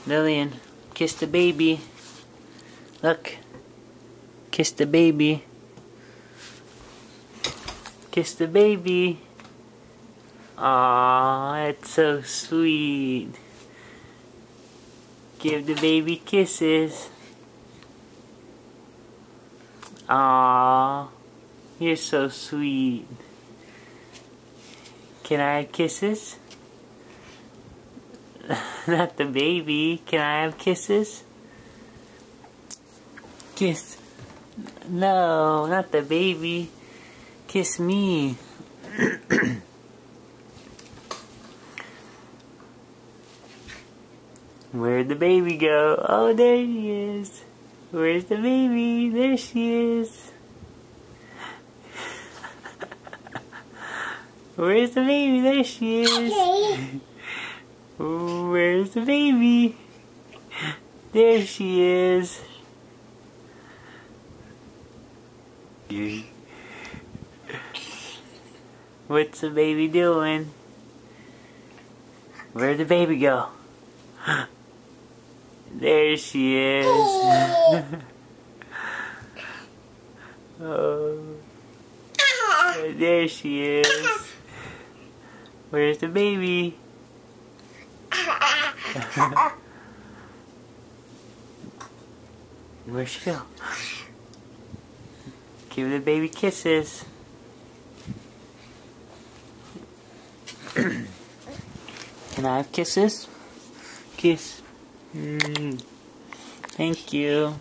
Lillian, kiss the baby. Look. Kiss the baby. Kiss the baby. Aww, it's so sweet. Give the baby kisses. Aww, you're so sweet. Can I have kisses? Not the baby. Can I have kisses? Kiss. No, not the baby. Kiss me. Where'd the baby go? Oh, there she is. Where's the baby? There she is. Where's the baby? There she is. Where's the baby? There she is. What's the baby doing? Where'd the baby go? There she is. Oh. There she is. Where's the baby? Where'd she go? Give the baby kisses. Can I have kisses? Kiss. Thank you.